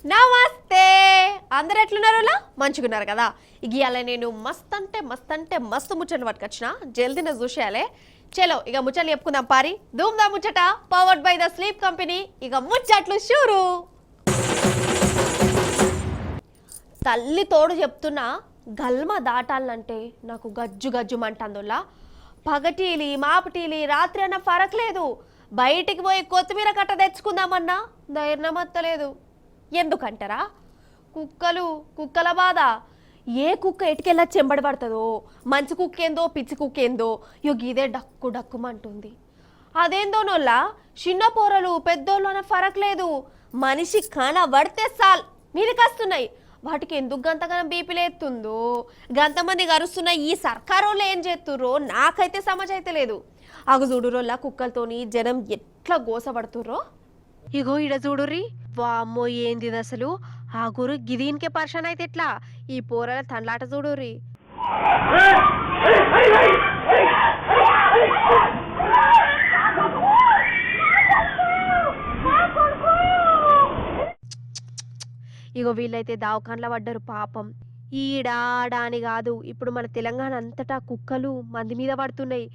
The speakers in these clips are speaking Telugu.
నమస్తే అందరు ఎట్లున్నారోలా మంచిగున్నారు కదా ఇవాళ నేను మస్తు ముచ్చట్లు పట్టుకొచ్చిన జల్దీన చూసేయాలే చలో ఇక ముచ్చట్లు చెప్పుకుందాం పారి ధూమ్దా ముచ్చట powered by the sleep company ఇక ముచ్చట్లు షూరు తల్లి తోడు చెప్తున్నా గల్మ దాటాలంటే నాకు గజ్జుమంటందులా పగటీలి మాపటీలి రాత్రి అన్న ఫరక్ లేదు బయటికి పోయి కొత్తిమీర కట్ట తెచ్చుకుందామన్నా ధైర్యం అత్తలేదు ఎందుకంటారా కుక్కల బాధ ఏ కుక్క ఎటుకెళ్ళా చెంబడి పడుతుందో మంచి కుక్క ఏందో పిచ్చి కుక్క ఏందో ఇదే డక్కుమంటుంది అదేందో నోళ్ళ చిన్న పోరలు పెద్దోళ్ళు అన్న ఫరక్ లేదు మనిషి కనబడితే సాల్ మీదకొస్తున్నాయి వాటికి ఎందుకు గంతగానం బీపీ లేస్తుందో గంతమంది గరుస్తున్న ఈ సర్కారోళ్ళు ఏం చేస్తుర్రో నాకైతే సమజ్ అయితే లేదు అగు చూడురోళ్ళ కుక్కలతోని జనం ఎట్లా గోసపడుతుర్రో ఇగో ఇడ చూడుర్రి వామ్మో ఏంది అసలు ఆ గురు గిదీనికే పర్షన్ అయితే ఎట్లా ఈ పోరల తండ్లాట చూడుర్రి ఇగో వీళ్ళైతే దావకాన్ల పడ్డారు పాపం ఈడాడా అని కాదు ఇప్పుడు మన తెలంగాణ అంతటా కుక్కలు మంది మీద పడుతున్నాయి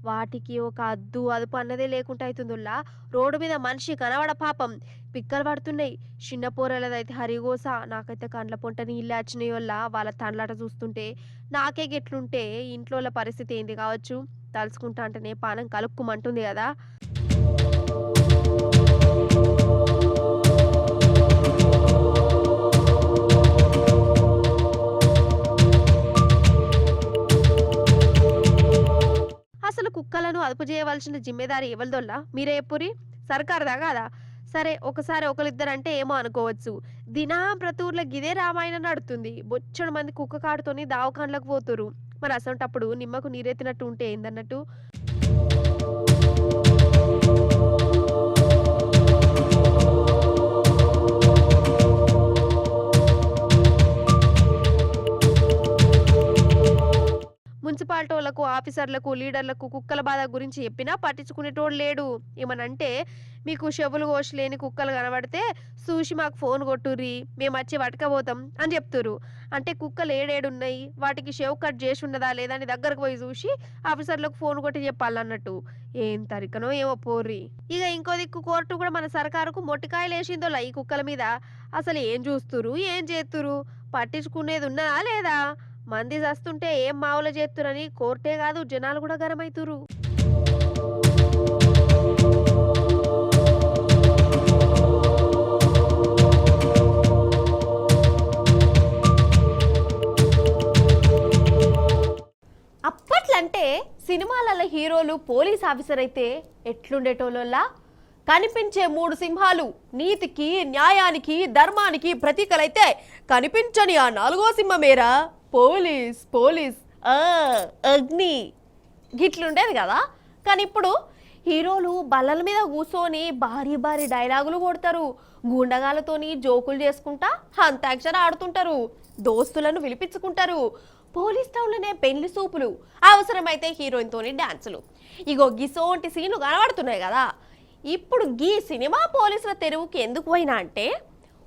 వాటికి ఒక అదుపు అన్నదే లేకుండా అవుతుందిలా రోడ్డు మీద మనిషి కనబడ పాపం పిక్కలు పడుతున్నాయి చిన్న పోరలదైతే హరిగోస నాకైతే కండ్ల పొంట నీళ్ళు వచ్చినాయి వల్ల వాళ్ళ తండ్లాట చూస్తుంటే నాకే గెట్లుంటే ఇంట్లో పరిస్థితి ఏంది కావచ్చు తలుచుకుంటా అంటేనే పానం కలుక్కుమంటుంది కదా అసలు కుక్కలను అదుపు చేయవలసిన జిమ్మేదారి ఎవరిదోల్లా మీరే ఎప్పురి సర్కారుదా కాదా సరే ఒకసారి ఒకరిద్దరంటే ఏమో అనుకోవచ్చు దినం ప్రతూర్ల గిదే రామాయణం నడుతుంది బొచ్చడు మంది కుక్క కాడుతోని దావకాన్లకు పోతురు మరి అసంటప్పుడు నిమ్మకు నీరెత్తినట్టు ఉంటే ఏందన్నట్టు మున్సిపాలిటీ వాళ్ళకు ఆఫీసర్లకు లీడర్లకు కుక్కల బాధ గురించి చెప్పినా పట్టించుకునేటోడు లేడు ఏమనంటే మీకు చెవులు కోసలేని కుక్కలు కనబడితే చూసి మాకు ఫోన్ కొట్టుర్రి మేము వచ్చి పట్టుకపోతాం అని చెప్తురు అంటే కుక్కలు ఏడేడున్నాయి వాటికి చెవు కట్ చేసి ఉన్నదా లేదా అని దగ్గరకు పోయి చూసి ఆఫీసర్లకు ఫోన్ కొట్టి చెప్పాలన్నట్టు ఏం తరికనో ఏమో పోర్రి ఇక ఇంకో దిక్కు కోర్టు కూడా మన సర్కారుకు మొట్టికాయలు వేసిందో ఈ కుక్కల మీద అసలు ఏం చూస్తురు ఏం చేస్తురు పట్టించుకునేది ఉన్నదా లేదా మంది చస్తుంటే ఏం మావుల చేస్తురని కోర్టే కాదు జనాలు కూడా గరమైతురు అప్పట్లంటే సినిమాలలో హీరోలు పోలీస్ ఆఫీసర్ అయితే ఎట్లుండేటోళ్ళ కనిపించే 3 సింహాలు నీతికి న్యాయానికి ధర్మానికి ప్రతీకలైతే కనిపించని ఆ 4వ సింహమేరా పోలీస్ అగ్ని గిట్లుండేది కదా కానీ ఇప్పుడు హీరోలు బల్లల మీద కూర్చొని భారీ డైలాగులు కొడతారు గుండగాలతోని జోకులు చేసుకుంటా అంతాక్షర ఆడుతుంటారు దోస్తులను విలిపించుకుంటారు పోలీస్ టౌన్లోనే పెళ్లి సూపులు అవసరమైతే హీరోయిన్ తోని డాన్సులు ఇగో గిసోంటి సీన్లు కనబడుతున్నాయి కదా ఇప్పుడు గీ సినిమా పోలీసుల తెరువుకి ఎందుకు పోయినా అంటే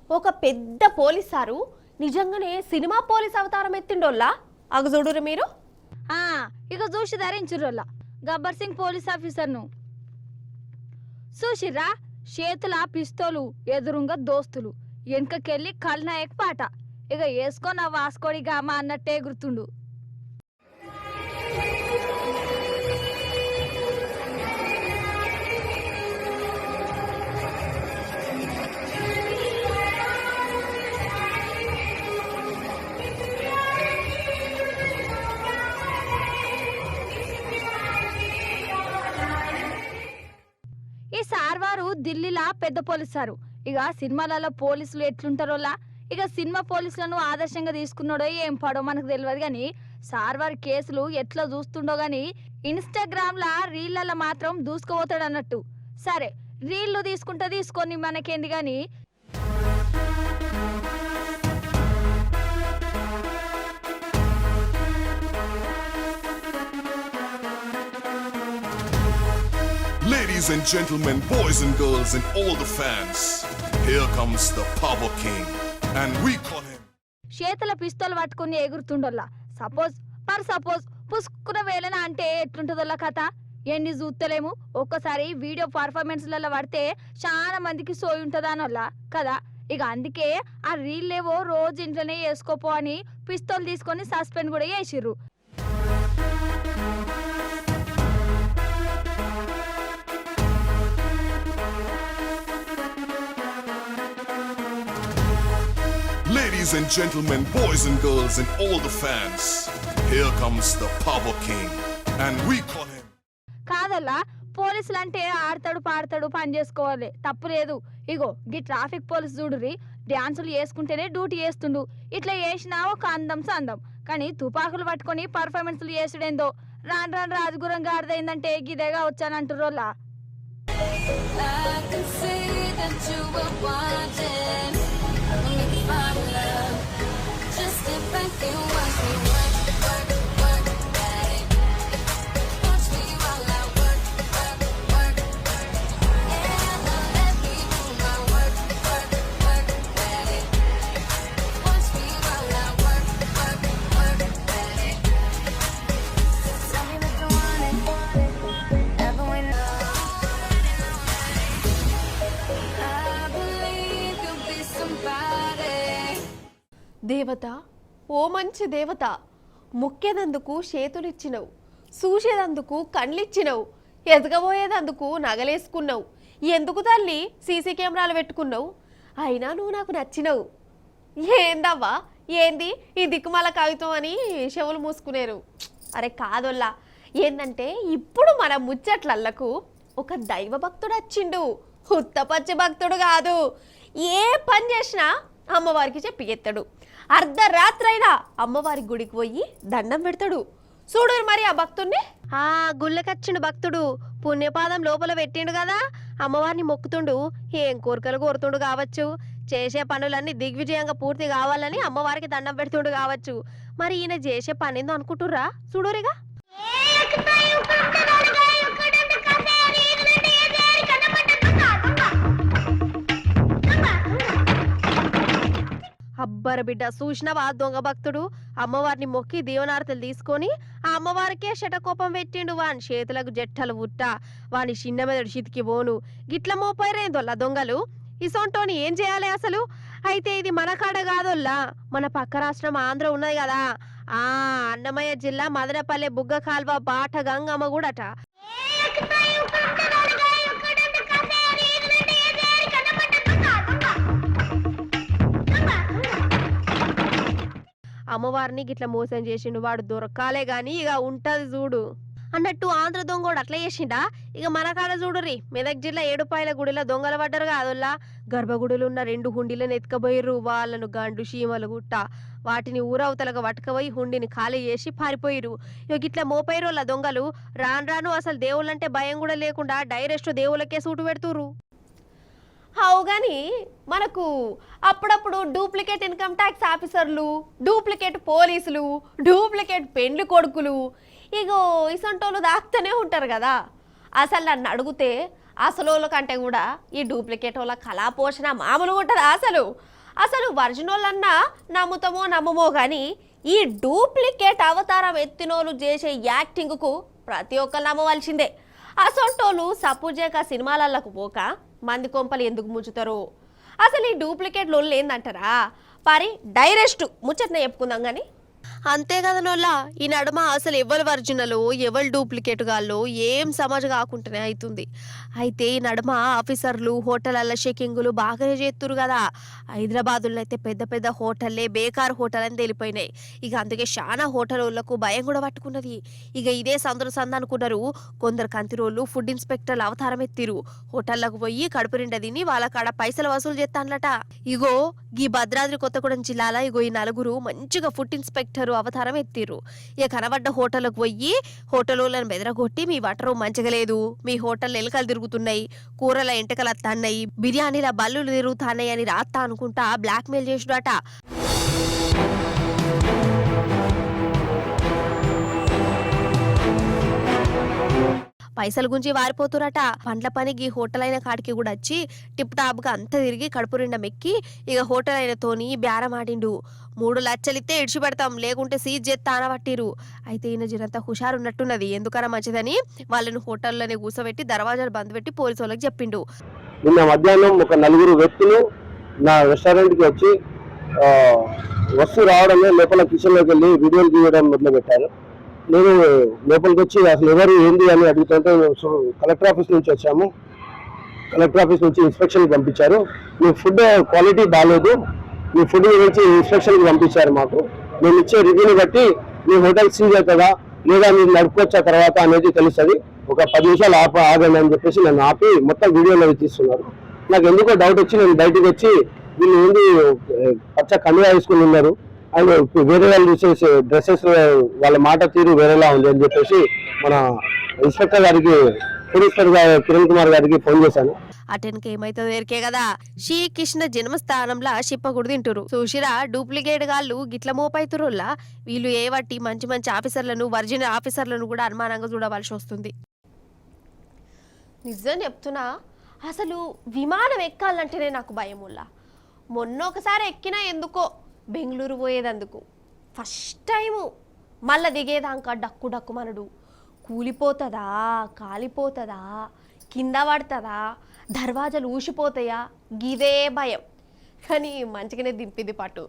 ఒక పెద్ద పోలీసారు నిజంగానే సినిమా పోలీస్ అవతారం ఎత్తిండోల్లా అగు చూడురు మీరు ఇక చూసి ధరించురోల్లా గబ్బర్ సింగ్ పోలీస్ ఆఫీసర్ను చూసిర్రా చేతుల పిస్తోలు ఎదురుంగా దోస్తులు వెనకకెళ్ళి కల్నాయక్ పాట ఇక వేసుకొని ఆ వాస్కోడిగా అమ్మ అన్నట్టే గుర్తుండు ఈ సార్వారు ఢిల్లీలా పెద్ద పోలీసారు ఇక సినిమాలలో పోలీసులు ఎట్లుంటారోలా ఇక సినిమా పోలీసులను ఆదర్శంగా తీసుకున్నాడో ఏం పడో మనకు తెలియదు కానీ సార్వారి కేసులు ఎట్లా చూస్తుండో గాని ఇన్స్టాగ్రామ్ లా రీళ్లలో మాత్రం దూసుకుపోతాడు అన్నట్టు సరే రీళ్లు తీసుకొని మనకేంది గాని Ladies and gentlemen, boys and girls and all the fans, Here comes the Power King, and we call him. చేతుల పిస్తోల్ పట్టుకుని ఎగురుతుండోల్లా సపోజ్ పుస్కున వేలన అంటే ఎట్లుంటుందోల్లా కథ ఎన్ని చూస్తలేము. ఒక్కసారి వీడియో పర్ఫార్మెన్స్లలో పడితే చాలా మందికి సోయి ఉంటుందనోల్లా కదా. ఇక అందుకే ఆ రీల్లేవో రోజు ఇంట్లోనే వేసుకోపో అని పిస్తోల్ తీసుకొని సస్పెండ్ కూడా చేసిర్రు. Ladies and gentlemen, boys and girls, and all the fans, here comes the Power King, and we call him. కాదల్లా పోలీసులు అంటే ఆడతాడు పాడతాడు పని చేసుకోవాలి తప్పు లేదు. ఇగో గీ ట్రాఫిక్ పోలీసు చూడురి డాన్సులు చేసుకుంటేనే డ్యూటీ చేస్తుండు. ఇట్లా చేసినా ఒక అందం సందం, కానీ తుపాకులు పట్టుకొని పర్ఫార్మెన్స్లు చేసుడేందో. రాను రాను రాజగురం గాడిదైందంటే గిదేగా వచ్చానంటురోలా. దేవత, ఓ మంచి దేవత, మొక్కేదందుకు చేతులిచ్చినవు, చూసేదందుకు కళ్ళిచ్చినవు, ఎదగబోయేదందుకు నగలేసుకున్నావు. ఎందుకు తల్లి సీసీ కెమెరాలు పెట్టుకున్నావు? అయినా నువ్వు నాకు నచ్చినవు. ఏందవ్వా ఏంది ఈ దిక్కుమాల కాగితం అని చెవులు మూసుకునేరు. అరే కాదోల్లా, ఏందంటే ఇప్పుడు మన ముచ్చట్లల్లకు ఒక దైవ భక్తుడు వచ్చిండు. హుత్తపచ్చి భక్తుడు కాదు, ఏ పని చేసినా అమ్మవారికి చెప్పి ఎత్తాడు. అర్ధరాత్రైనా అమ్మవారి గుడికి పోయి దండం పెడతాడు. చూడు మరి ఆ భక్తుడిని. ఆ గుళ్ళకచ్చిండు భక్తుడు, పుణ్యపాదం లోపల పెట్టిండు కదా, అమ్మవారిని మొక్కుతుండు. ఏం కోరికలు కోరుతుండు కావచ్చు, చేసే పనులన్నీ దిగ్విజయంగా పూర్తి కావాలని అమ్మవారికి దండం పెడుతుండు కావచ్చు. మరి ఈయన చేసే పని ఏందో అనుకుంటుర్రా? చూడురిగా. అబ్బర బిడ్డ, చూసినవా దొంగ భక్తుడు అమ్మవారిని మొక్కి దీవనార్తలు తీసుకొని ఆ అమ్మవారికే శటకోపం పెట్టిండు. వాని చేతులకు జట్టలు ఉట్ట, వాని చిన్న మెదడు చితికి పోను. గిట్ల మోపైరేందోల్లా దొంగలు. ఇసొంటోని ఏం చేయాలి అసలు? అయితే ఇది మన కాడ కాదోల్లా, మన పక్క రాష్ట్రం ఆంధ్ర ఉన్నది కదా, ఆ అన్నమయ్య జిల్లా మదనపల్లె బుగ్గ కాల్వ బాట గంగమ్మ కూడట. అమ్మవారిని గిట్ల మోసం చేసిండు, వాడు దొరకాలే గాని ఇక ఉంటది చూడు అన్నట్టు. ఆంధ్ర దొంగోడు అట్లా చేసిండా? ఇక మన కాడ చూడుర్రి, మెదక్ జిల్లా ఏడుపాయల గుడిలో దొంగలు పడ్డారు కాదోల్లా. గర్భగుడిలో ఉన్న 2 హుండీలను ఎత్తుకపోయిర్రు. వాళ్ళను గండు చీమలు గుట్ట వాటిని ఊరవతలకు పట్టుకపోయి హుండిని ఖాళీ చేసి పారిపోయిరు. ఇక గిట్లా మోపైరోళ్ళ దొంగలు రాను రాను అసలు దేవుళ్ళంటే భయం కూడా లేకుండా డైరెక్ట్ దేవుళ్ళకే సూటు పెడుతురు. అవు కానీ మనకు అప్పుడప్పుడు డూప్లికేట్ ఇన్కమ్ ట్యాక్స్ ఆఫీసర్లు, డూప్లికేట్ పోలీసులు, డూప్లికేట్ పెండ్లి కొడుకులు, ఇగో ఇసంటోళ్ళు దాక్తూనే ఉంటారు కదా. అసలు నన్ను అడిగితే అసలు కంటే కూడా ఈ డూప్లికేట్ వాళ్ళ కళాపోషణ మామూలుగా ఉంటుందా? అసలు ఒరిజినల్ నమ్ముతామో నమ్మమో కానీ ఈ డూప్లికేట్ అవతారం ఎత్తినోళ్ళు చేసే యాక్టింగ్కు ప్రతి ఒక్కరు నమ్మవలసిందే. అసొంటోళ్ళు సప్పుజేక సినిమాలకు పోక మంది కొంపలు ఎందుకు ముంచుతారు? అసలు ఈ డూప్లికేట్ లోళ్ళు ఏందంటారా? మరి డైరెక్ట్ ముచ్చట్నే చెప్పుకుందాం కానీ. అంతే కదా నోళ్ళ, ఈ నడుమ అసలు ఎవరు ఒరిజినల్ ఎవరు డూప్లికేట్ గాల్లో ఏం సమాజ్ కాకుండానే అవుతుంది. అయితే ఈ నడుమ ఆఫీసర్లు హోటళ్ళ చెకింగులు బాగానే చేస్తురు కదా. హైదరాబాదులో అయితే పెద్ద పెద్ద హోటల్లే బేకార్ హోటల్ అని తెలిపోయినాయి. ఇక అందుకే చాలా హోటల్ వాళ్ళకు భయం కూడా పట్టుకున్నది. ఇక ఇదే సంద అనుకున్నారు. కొందరు కంతిరోళ్ళు ఫుడ్ ఇన్స్పెక్టర్లు అవతారం ఎత్తిరు. హోటళ్లకు పోయి కడుపు నిండా తిని వాళ్ళ కాడ పైసలు వసూలు చేస్తానట. ఇగో ఈ భద్రాద్రి కొత్తగూడెం జిల్లాలో ఇగో ఈ నలుగురు మంచిగా ఫుడ్ ఇన్స్పెక్టర్ అవతారం ఎత్తిరు. ఇక కనబడ్డ హోటల్కి పోయి హోటల్ వాళ్ళని బెదరగొట్టి, మీ వాటర్ మంచిగా లేదు, మీ హోటల్ ఎలుకలు తిరుగుతున్నాయి, కూరల ఎంటకలు అత్తన్నాయి, బిర్యానీల బల్లులు తిరుగుతున్నాయి అని రాత్తా అనుకుంటా బ్లాక్ మెయిల్ చేసుడట. పైసలు గుంజి వారిపోతురట. పండ్ల పనికి హోటల్ అయిన కాడికి కూడా వచ్చి టిప్ టాప్ గా అంతా తిరిగి కడుపు నిండా మెక్కి ఇక హోటల్ అయినతోని బేరం ఆడిండు. 3 లక్షలు ఇస్తే ఇడిచి పెడతాం, లేకుంటే సీజ్ చేస్తా అనబట్టిరు. అయితే ఈయన జనంతా హుషారు ఉన్నట్టున్నది. ఎందుకన్నా మంచిదని వాళ్ళను హోటల్లోనే కూర్చోబెట్టి దర్వాజాలు బంద్ పెట్టి పోలీసు వాళ్ళకి చెప్పిండు. నిన్న మధ్యాహ్నం ఒక 4 వ్యక్తులు నా రెస్టారెంట్కి వచ్చి వస్తువు రావడమే లోపల కిచెన్లోకి వెళ్ళి వీడియోలు తీయడం మొదలుపెట్టారు. నేను లోపలికి వచ్చి అసలు ఎవరు ఏంది అని అడుగుతుంటే కలెక్టర్ ఆఫీస్ నుంచి వచ్చాము, కలెక్టర్ ఆఫీస్ నుంచి ఇన్స్పెక్షన్కి పంపించారు. మీ ఫుడ్ క్వాలిటీ బాగాలేదు, మీ ఫుడ్ గురించి ఇన్స్పెక్షన్కి పంపించారు. మాకు మేము ఇచ్చే రివ్యూని బట్టి మీ హోటల్ సీజ్ అవుతుందా లేదా మీరు నడుపుకొచ్చా తర్వాత అనేది తెలుస్తుంది. ఒక 10 నిమిషాలు ఆగండి అని చెప్పేసి నన్ను ఆపి మొత్తం వీడియోలో తీస్తున్నారు. నాకు ఎందుకో డౌట్ వచ్చి నేను బయటకు వచ్చి వీళ్ళు ఏంది పచ్చ కండువా వేసుకుని ఉన్నారు అండ్ వేరే వాళ్ళు చూసేసి డ్రెస్సెస్ వాళ్ళ మాట తీరు వేరేలా ఉంది అని చెప్పేసి మన ఇన్స్పెక్టర్ గారికి, ఇన్స్పెక్టర్ గారు కిరణ్ కుమార్ గారికి ఫోన్ చేశాను. అటెన్కి ఏమైతుందో ఎరికే కదా. శ్రీకృష్ణ జన్మస్థానంలా చిప్పకుడు తింటురు. చూసిరా డూప్లికేట్ గాళ్ళు గిట్ల మోపైతురుల్లా. వీళ్ళు ఏవట్టి మంచి మంచి ఆఫీసర్లను, ఒరిజినల్ ఆఫీసర్లను కూడా అనుమానంగా చూడవలసి వస్తుంది. నిజం చెప్తున్నా, అసలు విమానం ఎక్కాలంటేనే నాకు భయం ఉల్లా. మొన్న ఒకసారి ఎక్కినా ఎందుకో బెంగళూరు పోయేదందుకు. ఫస్ట్ టైము మళ్ళా దిగేదాకా డక్కు డక్కు మనడు. కూలిపోతుందా, కాలిపోతుందా, కింద పడుతుందా, దర్వాజాలు ఊసిపోతాయా, గిదే భయం. కానీ మంచిగానే దింపింది పట్టు.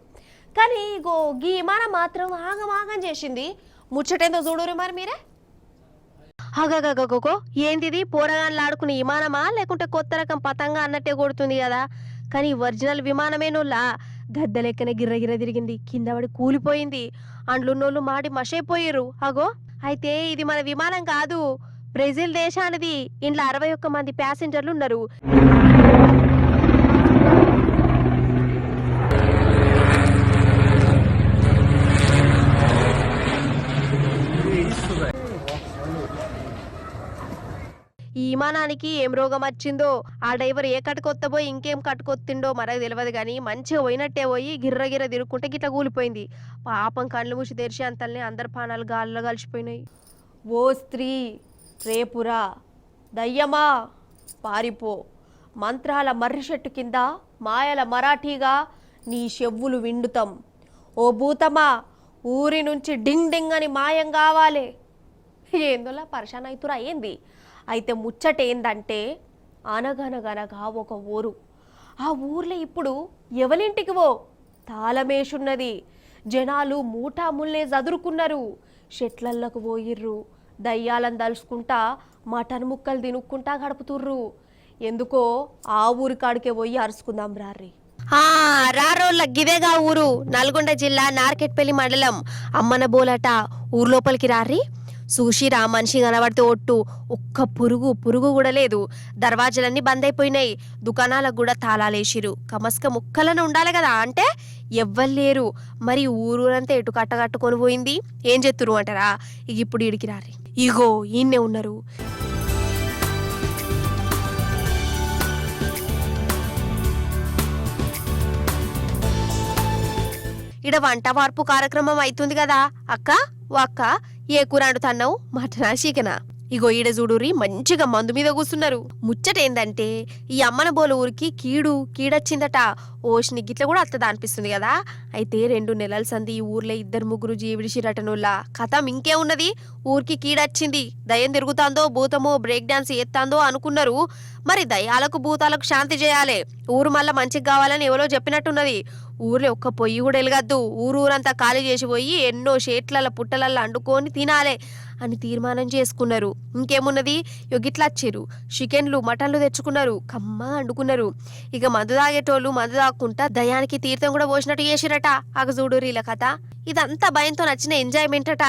కానీ గో గీ విమానం మాత్రం ఆగమాగం చేసింది. ముచ్చటేందో చూడురు మరి మీరే. హగగగగో ఏంటిది, పోరగాన్లు ఆడుకునే విమానమా లేకుంటే కొత్త రకం పతంగా అన్నట్టే కొడుతుంది కదా. కానీ ఒరిజినల్ విమానమేనోళ్ళ గద్ద లెక్కనే గిర్రగిర్ర తిరిగింది, కింద పడి కూలిపోయింది. అండ్లున్నోళ్ళు మాడి మషైపోయారు. అగో అయితే ఇది మన విమానం కాదు, బ్రెజిల్ దేశానిది. ఇంట్లో 61 మంది ప్యాసింజర్లు ఉన్నారు. ఈ విమానానికి ఏం రోగం వచ్చిందో, ఆ డ్రైవర్ ఏ కట్టుకొత్తపోయి ఇంకేం కట్టుకొత్తిండో మనకు తెలియదు. కానీ మంచిగా పోయినట్టే పోయి గిర్రగిర్ర తిరుగుకుంటే గిట్లా కూలిపోయింది. పాపం కళ్ళు మూసి తెరిచి అంతల్ని అందరి పానాలు గాల్లో కలిసిపోయినాయి. ఓ స్త్రీ రేపురా, దయ్యమా పారిపో, మంత్రాల మర్రి చెట్టు కింద మాయల మరాఠీగా నీ చెవులు విండుతాం. ఓ భూతమా, ఊరి నుంచి డింగ్ డింగ్ అని మాయం కావాలి. ఏందోలా పరిశాన్ అవుతురా ఏంది. అయితే ముచ్చట ఏందంటే, అనగనగనగా ఒక ఊరు. ఆ ఊర్లో ఇప్పుడు ఎవరింటికి పో తాళమేసున్నది. జనాలు మూటాముల్లే చదురుకున్నారు, చెట్లల్లోకి పోయిర్రు, దయ్యాలను దలుచుకుంటా మటన్ ముక్కలు తినుక్కుంటా గడుపుతుర్రు. ఎందుకో ఆ ఊరి కాడికే పోయి అరుచుకుందాం రారీ. రారోళ్ళ గిదేగా ఊరు, నల్గొండ జిల్లా నార్కెట్పల్లి మండలం అమ్మన బోలట. ఊరు లోపలికి రారీ. చూసిరా మనిషి కనబడితే ఒట్టు, ఒక్క పురుగు కూడా లేదు. దర్వాజాలన్నీ బంద్ అయిపోయినాయి, దుకాణాలకు కూడా తాళాలేసిరు. కమస్క ముక్కలను ఉండాలి కదా అంటే ఎవ్వరు. మరి ఊరంతా ఎటు కట్టగట్టుకొని పోయింది. ఏం చెత్తురు అంటారా? ఇక ఇప్పుడు ఇడికి రారి. ఇగో ఈయన్నే ఉన్నారు. ఇడ వంట వార్పు కార్యక్రమం అవుతుంది కదా అక్క. ఓ అక్క, ఏ కూర వండుతున్నావు, మటనా చికెనా? ఇగో ఈడ చూడురి మంచిగా మందు మీద కూర్చున్నారు. ముచ్చట ఏందంటే, ఈ అమ్మన బోల ఊరికి కీడొచ్చిందట. ఓషిని గిట్ల కూడా అత్తదా అనిపిస్తుంది కదా. అయితే 2 నెలల సంది ఈ ఊర్లో 2-3 జీవిడిసిరటనుల్లా. కథం ఇంకే ఉన్నది, ఊరికి కీడొచ్చింది. దయ్యం తిరుగుతాందో, భూతమో బ్రేక్ డాన్స్ ఎత్తాందో అనుకున్నారు. మరి దయ్యాలకు భూతాలకు శాంతి చేయాలి, ఊరు మళ్ళా మంచిగా కావాలని ఎవరో చెప్పినట్టున్నది. ఊర్లో ఒక్క పొయ్యి కూడా వెలగద్దు, ఊరంతా ఖాళీ చేసిపోయి ఎన్నో షేట్ల పుట్టలల్లో అండుకొని తినాలే అని తీర్మానం చేసుకున్నారు. ఇంకేమున్నది, గిట్లా వచ్చిర్రు, చికెన్లు మటన్లు తెచ్చుకున్నారు, కమ్మగా అండుకున్నారు. ఇక మందు తాగేటోళ్ళు మందు తాక్కుంటా దయానికి తీర్థం కూడా పోసినట్టు చేసిరట. అగ చూడు వీళ్ళ కథ. ఇదంతా భయంతో నచ్చిన ఎంజాయ్మెంట్ అట.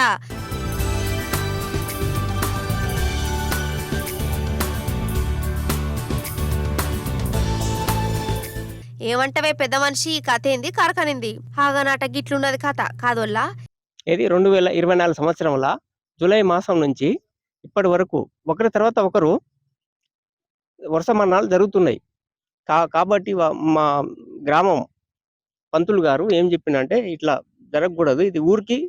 ఏమంటవే పెద్ద మనిషి, కథ ఏంది కరకనింది? హాగనాట గిట్లున్నది కథ కాదోల్లా. ఇది 2024 సంవత్సరంలో జూలై మాసం నుంచి ఇప్పటి వరకు ఒకరి తర్వాత ఒకరు వరుస మరణాలు జరుగుతున్నాయి. కాబట్టి మా గ్రామం పంతులు గారు ఏం చెప్పిందంటే, ఇట్లా జరగకూడదు, ఇది ఊరికి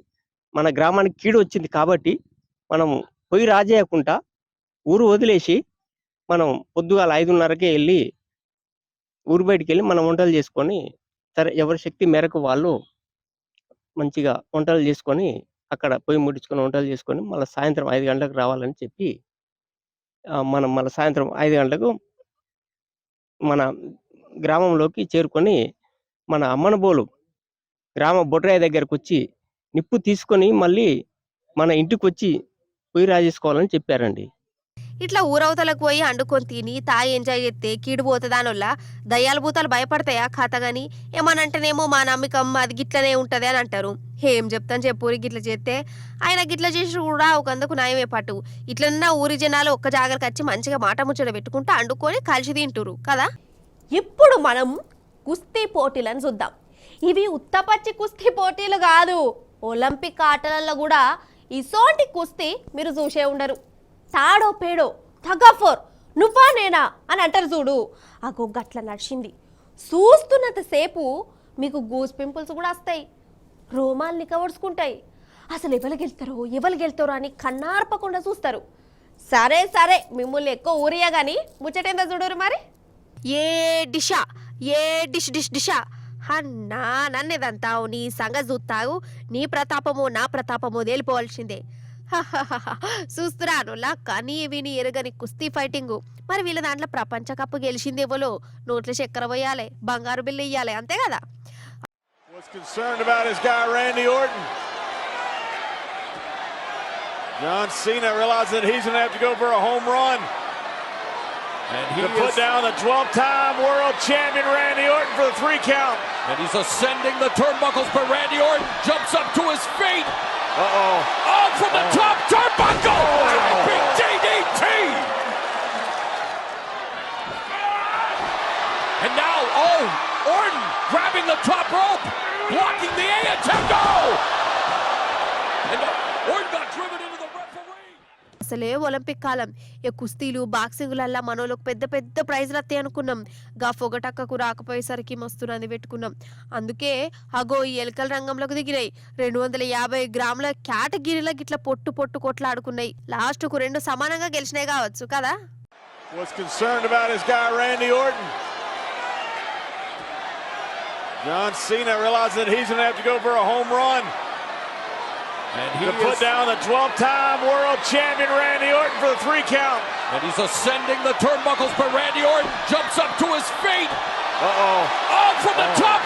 మన గ్రామానికి కీడు వచ్చింది కాబట్టి మనం పొయ్యి రాజేయకుండా ఊరు వదిలేసి మనం పొద్దుగాల 5:30కే వెళ్ళి ఊరు బయటికి వెళ్ళి మనం వంటలు చేసుకొని సరే ఎవరి శక్తి మేరకు వాళ్ళు మంచిగా వంటలు చేసుకొని అక్కడ పొయ్యి ముట్టించుకొని వంటలు చేసుకొని మళ్ళీ సాయంత్రం 5 గంటలకు రావాలని చెప్పి మనం మళ్ళీ సాయంత్రం 5 గంటలకు మన గ్రామంలోకి చేరుకొని మన అమ్మనబోలు గ్రామ బొడ్రాయి దగ్గరకు వచ్చి నిప్పు తీసుకొని మళ్ళీ మన ఇంటికి వచ్చి పొయ్యి రాజేసుకోవాలని చెప్పారండి. ఇట్లా ఊరవతలకు పోయి అండుకొని తిని తాగి ఎంజాయ్ చేస్తే కీడు పోతుందానొల్ల దయ్యాల భూతాలు భయపడతాయా కథగాని ఏమనంటేనేమో మా నమ్మకం అది గిట్లనే ఉంటది అని అంటారు. ఏం చెప్తాను చెప్పురి గిట్ల చేస్తే ఆయన గిట్ల చేసి కూడా ఒకందుకు నయమే పట్టు. ఇట్లన్నా ఊరి జనాలు ఒక్క జాగరకు వచ్చి మంచిగా మాట ముచ్చట పెట్టుకుంటూ అండుకొని కలిసి తింటురు కదా. ఇప్పుడు మనం కుస్తీ పోటీలను చూద్దాం. ఇవి ఉత్తపచ్చి కుస్తీ పోటీలు కాదు, ఒలింపిక్ ఆటలలో కూడా ఇసోంటి కుస్తీ మీరు చూసే ఉండరు. తాడో పేడో తగఫోర్ నువ్వా నేనా అని అంటారు చూడు, అగో గట్ల నడిచింది. చూస్తున్నంతసేపు మీకు గూస్ పింపుల్స్ కూడా వస్తాయి, రోమాలు నికవడుచుకుంటాయి. అసలు ఎవరు గెలుతారో అని కన్నార్పకుండా చూస్తారు. సరే సరే మిమ్మల్ని ఎక్కువ ఊరియా కానీ ముచ్చటేందో చూడరు మరి. ఏ డిషా ఏ డిష్ డిష్ డిషా అన్నా నన్నేదంతావు నీ సంగతి చూస్తావు. నీ ప్రతాపము నా ప్రతాపము తేలిపోవాల్సిందే. చూస్తురానులా కానీ విని ఎరగని కుస్తీ ఫైటింగు. మరి వీళ్ళ దాంట్లో ప్రపంచ కప్పు గెలిచిందేవోలో నోట్ల చక్కెర పోయాలి, బంగారు బిల్లు ఇయ్యాలి, అంతే కదా. Was concerned about his guy Randy Orton. John Cena realized that he's going to have to go for a home run. And he put down the 12-time world champion Randy Orton for the 3 count. And he's ascending the turnbuckles, but Randy Orton jumps up to his feet. Uh-oh. Oh, from the top turnbuckle! Big DDT! And now, Orton grabbing the top rope, blocking the A attempt. Oh! And Orton got driven into the referee. అసలే ఒలింపిక్ కాలం. ఏ కుస్తీలు బాక్సింగ్లల్లా మనోళ్ళకి పెద్ద పెద్ద ప్రైజ్లు వస్తాయి అనుకున్నాం. గా పొగటక్కకు రాకపోయేసరికి మస్తున్నది పెట్టుకున్నాం. అందుకే అగో ఈ ఎలకల రంగంలోకి దిగినాయి. 250 గ్రాముల కేటగిరీల గిట్ల పొట్టు పొట్టు కొట్లాడుకున్నాయి. లాస్ట్కు 2 సమానంగా గెలిచినాయి కావచ్చు కదా. Was concerned about his guy Randy Orton. John Cena realized that he's going to have to go for a home run. And he put down the 12-time world champion Randy Orton for the 3 count. And he's ascending the turnbuckles, but Randy Orton jumps up to his feet. Uh-oh. Oh, from the top